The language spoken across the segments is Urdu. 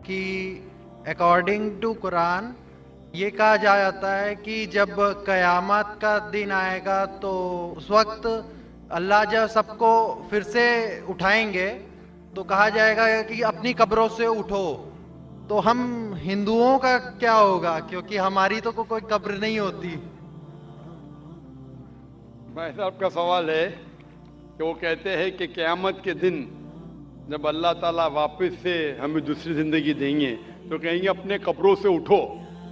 کہ اکارڈنگ ٹو قرآن یہ کہا جاتا ہے کہ جب قیامت کا دن آئے گا تو اس وقت اللہ جب سب کو پھر سے اٹھائیں گے تو کہا جائے گا کہ اپنی قبروں سے اٹھو. تو ہم ہندوؤں کا کیا ہوگا، کیونکہ ہماری تو کوئی قبر نہیں ہوتی. بھائی صاحب کا سوال ہے کہ وہ کہتے ہیں کہ قیامت کے دن جب اللہ تعالیٰ واپس سے ہمیں دوسری زندگی دیں گے تو کہیں گے اپنے قبروں سے اٹھو.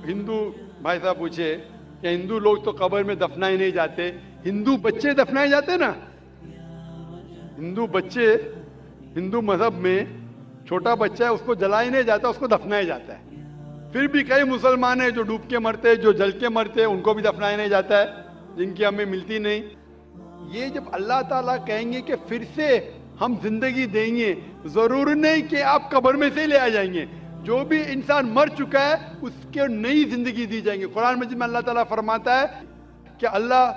ہندو بھائی صاحب پوچھے کہ ہندو لوگ تو قبر میں دفنائے نہیں جاتے، ہندو بچے دفنائے جاتے نا. ہندو بچے ہندو مذہب میں چھوٹا بچہ ہے اس کو جلایا نہیں جاتا، اس کو دفنایا جاتا ہے. پھر بھی کئی مسلمان ہیں جو ڈوب کے مرتے، جو جل کے مرتے، ان کو بھی دفنایا نہیں جاتا ہے، جن کی ہمیں ملتی نہیں. یہ جب اللہ تعالیٰ کہیں گے کہ پھر سے ہم زندگی دیں گے، ضرور نہیں کہ آپ قبر میں سے لے آ جائیں گے. جو بھی انسان مر چکا ہے اس کے نئی زندگی دی جائیں گے. قرآن مجید میں اللہ تعالیٰ فرماتا ہے کہ اللہ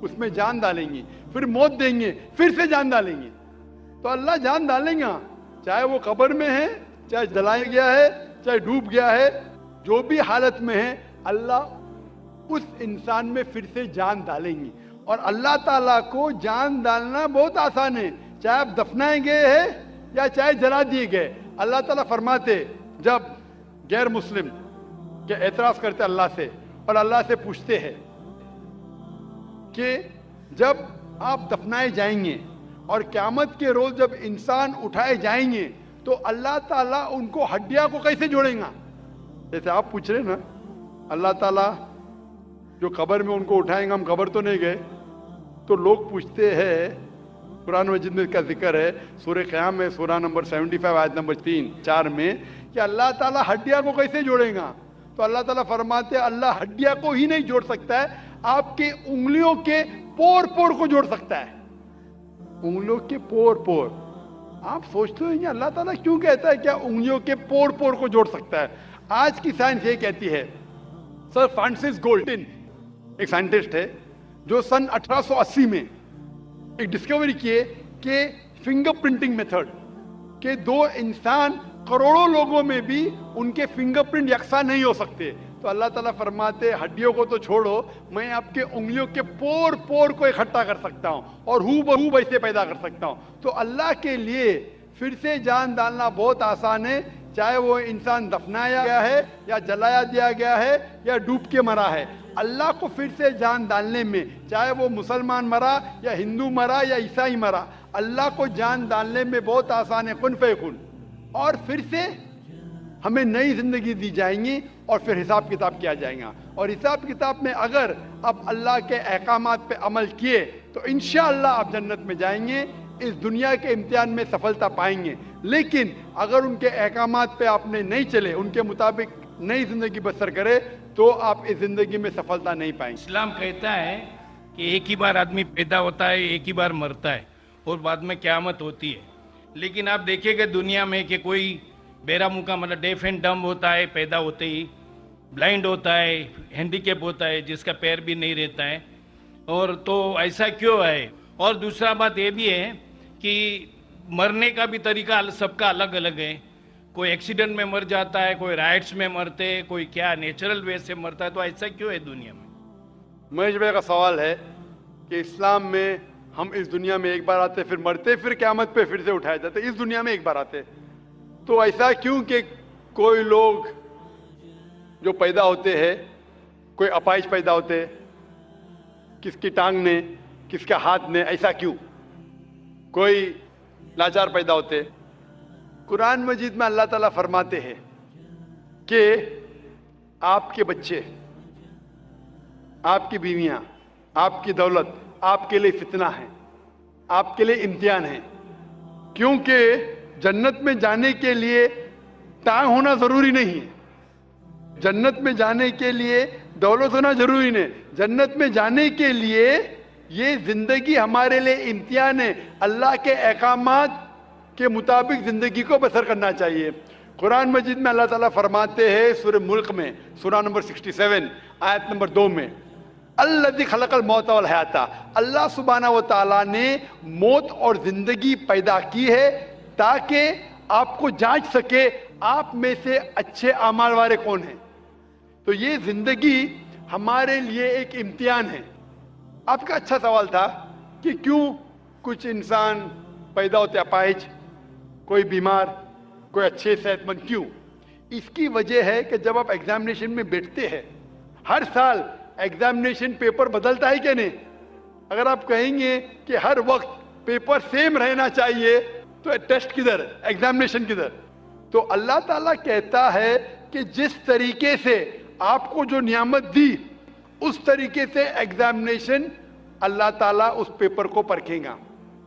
اس میں جان ڈالیں گے، پھر موت دیں گے، پھر سے جان ڈالیں گے. تو اللہ جان ڈالیں گا، چاہے وہ قبر میں ہے، چاہے جلایا گیا ہے، چاہے ڈوب گیا ہے، جو بھی حالت میں ہے اللہ اس انسان میں پھر سے جان ڈالیں گے. اور اللہ تعالیٰ کو جان ڈالنا بہت آسان ہے، چاہے آپ دفنائے گئے ہیں یا چاہے جلا دیے گئے. اللہ تعالیٰ فرماتے جب غیر مسلم کے اعتراض کرتے اللہ سے اور اللہ سے پوچھتے ہیں کہ جب آپ دفنائے جائیں گے اور قیامت کے روز جب انسان اٹھائے جائیں گے تو اللہ تعالیٰ ان کو ہڈیاں کو کیسے جوڑیں گا. جیسے آپ پوچھ رہے نا اللہ تعالیٰ جو قبر میں ان کو اٹھائیں گا، ہم قبر تو نہیں گئے. تو لوگ پوچھتے ہیں، قرآن مجید میں کا ذکر ہے سورہ قیام میں سورہ نمبر 75 آیت نمبر 3-4 میں کہ اللہ تعالیٰ ہڈیاں کو کیسے جوڑیں گا. تو اللہ تعالیٰ فرماتے ہیں اللہ ہڈیاں کو ہی نہیں جوڑ سکتا ہے، آپ کے انگلیوں کے پور پور کو جوڑ سکتا ہے. انگلیوں کے پور پور. آپ سوچتے ہیں اللہ تعالیٰ کیوں کہتا ہے کیا انگلیوں کے پور پور کو جوڑ سکتا ہے. آج کی سائنس یہ کہتی ہے، سر فرانسس گولڈن ایک سائنٹسٹ ہے جو سن 1880 میں ایک ڈسکوری کیے کہ فنگر پرنٹنگ میتھڈ کہ دو انسان کروڑوں لوگوں میں بھی ان کے فنگر پرنٹ یکساں نہیں ہو سکتے. تو اللہ تعالیٰ فرماتے ہڈیوں کو تو چھوڑو، میں آپ کے انگلیوں کے پور پور کو اکٹھا کر سکتا ہوں اور ہو بہو ویسے پیدا کر سکتا ہوں. تو اللہ کے لیے پھر سے جان ڈالنا بہت آسان ہے، چاہے وہ انسان دفنایا گیا ہے یا جلایا دیا گیا ہے یا ڈوب کے مرا ہے. اللہ کو پھر سے جان ڈالنے میں، چاہے وہ مسلمان مرا یا ہندو مرا یا عیسائی مرا، اللہ کو جان ڈالنے میں بہت آسان ہے، کن فیکن. اور پھر سے ہمیں نئی زندگی دی جائیں گی اور پھر حساب کتاب کیا جائے گا. اور حساب کتاب میں اگر آپ اللہ کے احکامات پہ عمل کیے تو انشاءاللہ آپ جنت میں جائیں گے، اس دنیا کے امتحان میں سفلتا پائیں گے. لیکن اگر ان کے احکامات پہ آپ نے نہیں چلے، ان کے مطابق نئی زندگی بسر کرے تو آپ اس زندگی میں سفلتا نہیں پائیں گے. اسلام کہتا ہے کہ ایک ہی بار آدمی پیدا ہوتا ہے، ایک ہی بار مرتا ہے اور بعد میں قیامت ہوتی ہے. لیکن آپ دیکھیں گے دنیا میں کہ کوئی بیرا منہ مطلب ڈیف اینڈ ڈم ہوتا ہے پیدا ہوتے ہی، بلائنڈ ہوتا ہے، ہینڈیکیپ ہوتا ہے جس کا پیر بھی نہیں رہتا ہے. اور تو ایسا کیوں ہے؟ اور دوسرا بات یہ بھی ہے کہ مرنے کا بھی طریقہ سب کا الگ الگ ہے. کوئی ایکسیڈنٹ میں مر جاتا ہے، کوئی رائٹس میں مرتے، کوئی کیا نیچرل وے سے مرتا ہے. تو ایسا کیوں ہے دنیا میں؟ مہیش بھائی کا سوال ہے کہ اسلام میں ہم اس دنیا میں ایک بار آتے پھر مرتے، پھر قیامت پہ پھر سے اٹھائے جاتے، اس دنیا میں ایک بار آتے. تو ایسا کیوں کہ کوئی لوگ جو پیدا ہوتے ہیں، کوئی اپائش پیدا ہوتے، کس کی ٹانگ نے، کس کا ہاتھ نے، ایسا کیوں؟ کوئی لاچار پیدا ہوتے. قرآن مجید میں اللہ تعالیٰ فرماتے ہیں کہ آپ کے بچے، آپ کی بیویاں، آپ کی دولت آپ کے لیے فتنہ ہے، آپ کے لیے امتحان ہے. کیونکہ جنت میں جانے کے لیے ٹانگ ہونا ضروری نہیں ہے، جنت میں جانے کے لیے دولت ہونا ضروری نہیں. جنت میں جانے کے لیے یہ زندگی ہمارے لیے امتحان ہے، اللہ کے احکامات کے مطابق زندگی کو بسر کرنا چاہیے. قرآن مجید میں اللہ تعالیٰ فرماتے ہیں سورہ ملک میں سورہ نمبر 67 آیت نمبر 2 میں، الذی خلق الموت والحیات، اللہ سبحانہ و تعالیٰ نے موت اور زندگی پیدا کی ہے تاکہ آپ کو جانچ سکے آپ میں سے اچھے اعمال والے کون ہیں. تو یہ زندگی ہمارے لیے ایک امتحان ہے. آپ کا اچھا سوال تھا کہ کیوں کچھ انسان پیدا ہوتے اپاہج, کوئی بیمار, کوئی اچھے صحت مند, کیوں؟ اس کی وجہ ہے کہ جب آپ ایگزامینیشن میں بیٹھتے ہیں, ہر سال ایگزامینیشن پیپر بدلتا ہے کہ نہیں؟ اگر آپ کہیں گے کہ ہر وقت پیپر سیم رہنا چاہیے تو ٹیسٹ کدھر, ایگزامینیشن کدھر؟ تو اللہ تعالیٰ کہتا ہے کہ جس طریقے سے آپ کو جو نعمت دی اس طریقے سے ایگزامینیشن اللہ تعالیٰ اس پیپر کو پرکھے گا.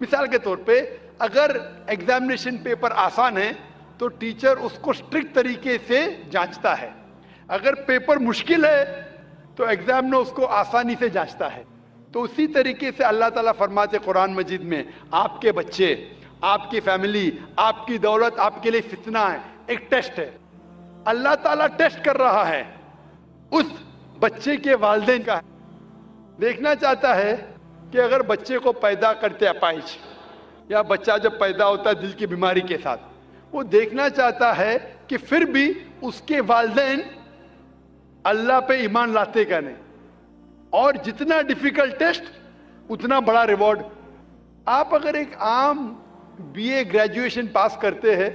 مثال کے طور پہ اگر ایگزامینیشن پیپر آسان ہے تو ٹیچر اس کو اسٹرکٹ طریقے سے جانچتا ہے. اگر پیپر مشکل ہے تو ایگزامنر اس کو آسانی سے جانچتا ہے. تو اسی طریقے سے اللہ تعالیٰ فرماتے قرآن مجید میں, آپ کے بچے, آپ کی فیملی, آپ کی دولت آپ کے لیے فتنہ ہے, ایک ٹیسٹ ہے. اللہ تعالیٰ ٹیسٹ کر رہا ہے اس بچے کے والدین کا. دیکھنا چاہتا ہے کہ اگر بچے کو پیدا کرتے اپاہج, یا بچہ جب پیدا ہوتا ہے دل کی بیماری کے ساتھ, وہ دیکھنا چاہتا ہے کہ پھر بھی اس کے والدین اللہ پہ ایمان لاتے کا نہیں. اور جتنا ڈیفیکلٹ ٹیسٹ اتنا بڑا ریوارڈ. آپ اگر ایک عام بی اے گریجویشن پاس کرتے ہیں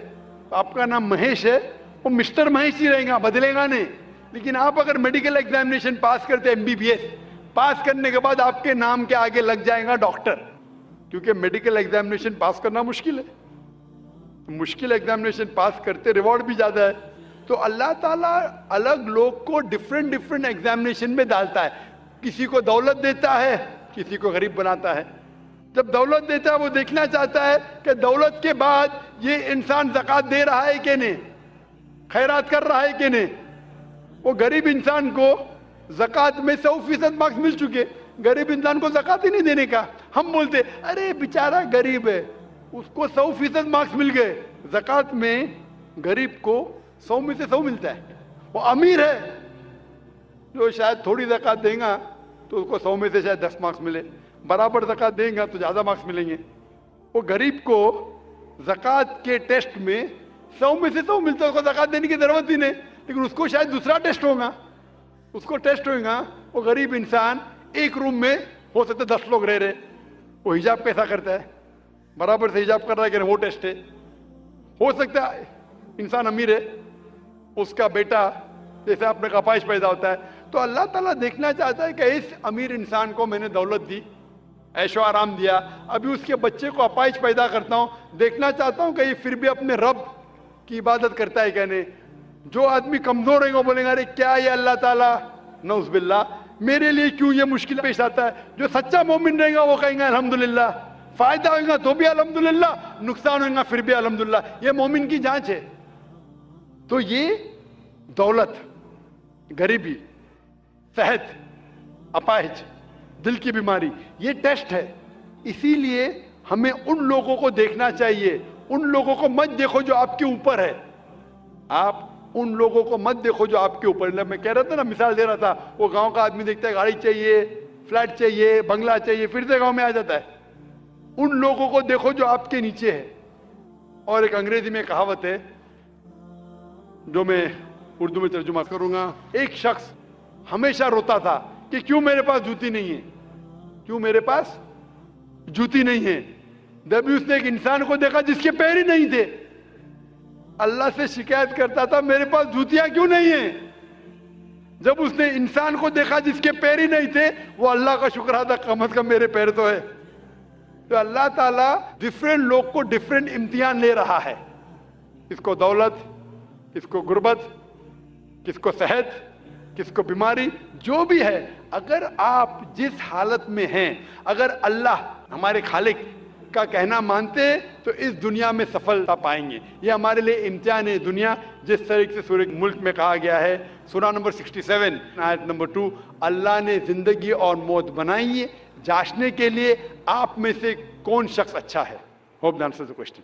تو آپ کا نام مہیش ہے, وہ مسٹر مہیش ہی رہے گا, بدلے گا نہیں. لیکن آپ اگر میڈیکل ایگزامینیشن پاس کرتے ہیں, MBBS پاس کرنے کے بعد آپ کے نام کے آگے لگ جائے گا ڈاکٹر, کیونکہ میڈیکل ایگزامینیشن پاس کرنا مشکل ہے. مشکل ایگزامینیشن پاس کرتے ریوارڈ بھی زیادہ ہے. تو اللہ تعالیٰ الگ لوگ کو ڈفرینٹ ایگزامینیشن میں ڈالتا ہے. کسی کو دولت دیتا ہے, کسی کو غریب بناتا ہے. جب دولت دیتا ہے وہ دیکھنا چاہتا ہے کہ دولت کے بعد یہ انسان زکوٰۃ دے رہا ہے کہ نہیں, خیرات کر رہا ہے کہ نہیں. وہ غریب انسان کو زکوٰۃ میں 100% مارکس مل چکے, غریب انسان کو زکوٰۃ ہی نہیں دینے کا. ہم بولتے ارے بیچارہ غریب ہے, اس کو 100% مارکس مل گئے. زکوٰۃ میں غریب کو 100 میں سے 100 ملتا ہے. وہ امیر ہے جو شاید تھوڑی زکوٰۃ دے گا تو اس کو 100 میں سے شاید 10 مارکس ملے, برابر زکوٰۃ دیں گا تو زیادہ مارکس ملیں گے. وہ غریب کو زکوٰۃ کے ٹیسٹ میں 100 میں سے 100 ملتا ہے, اس کو زکوٰۃ دینے کی ضرورت ہی نہیں. لیکن اس کو شاید دوسرا ٹیسٹ ہوگا, اس کو ٹیسٹ ہوگا. وہ غریب انسان ایک روم میں ہو سکتا ہے 10 لوگ رہ رہے, وہ حجاب کیسا کرتا ہے, برابر سے حجاب کر رہا ہے کہ وہ ٹیسٹ ہے. ہو سکتا ہے انسان امیر ہے, اس کا بیٹا جیسے اپنے اپاہج پیدا ہوتا ہے, تو اللہ تعالیٰ دیکھنا چاہتا ہے کہ اس امیر انسان کو میں نے دولت دی, عیش و آرام دیا, ابھی اس کے بچے کو اپاہج پیدا کرتا ہوں, دیکھنا چاہتا ہوں کہ یہ پھر بھی اپنے رب کی عبادت کرتا ہے کہ نہیں. جو آدمی کمزور ہے وہ بولیں گے ارے کیا یہ اللہ تعالیٰ, نعوذ باللہ, میرے لیے کیوں یہ مشکل پیش آتا ہے. جو سچا مومن رہے گا وہ کہیں گے الحمدللہ, فائدہ ہوگا تو بھی الحمدللہ, نقصان ہوگا پھر بھی الحمدللہ. یہ مومن کی جانچ ہے. تو یہ دولت, غریبی, صحت, اپاہج, دل کی بیماری, یہ ٹیسٹ ہے. اسی لیے ہمیں ان لوگوں کو دیکھنا چاہیے, ان لوگوں کو مت دیکھو جو آپ کے اوپر ہے. آپ ان لوگوں کو مت دیکھو جو آپ کے اوپر. میں کہہ رہا تھا نا, مثال دے رہا تھا, وہ گاؤں کا آدمی دیکھتا ہے گاڑی چاہیے, فلیٹ چاہیے, بنگلہ چاہیے, پھر سے گاؤں میں آ جاتا ہے. ان لوگوں کو دیکھو جو آپ کے نیچے ہے. اور ایک انگریزی میں کہاوت ہے جو میں اردو میں ترجمہ کروں گا. ایک شخص ہمیشہ روتا تھا کہ کیوں میرے پاس جوتی نہیں ہے, کیوں میرے پاس جوتی نہیں ہے. جب اس نے ایک انسان کو دیکھا جس کے پیر ہی نہیں تھے, اللہ سے شکایت کرتا تھا میرے پاس جوتیاں کیوں نہیں ہیں. جب اس نے انسان کو دیکھا جس کے پیر ہی نہیں تھے, وہ اللہ کا شکر ادا کم از کم میرے پیر تو ہے. تو اللہ تعالیٰ ڈفرینٹ لوگ کو ڈفرینٹ امتحان لے رہا ہے. کس کو دولت, کس کو غربت, کس کو صحت, کس کو بیماری, جو بھی ہے. اگر آپ جس حالت میں ہیں, اگر اللہ ہمارے خالق کا کہنا مانتے ہیں تو اس دنیا میں سفلتا پائیں گے. یہ ہمارے لیے امتحان ہے دنیا. جس طریقے سے سورہ ملک میں کہا گیا ہے, سورہ نمبر 67 آیت نمبر 2, اللہ نے زندگی اور موت بنائی ہے جانچنے کے لیے آپ میں سے کون شخص اچھا ہے. Hope the answer the question.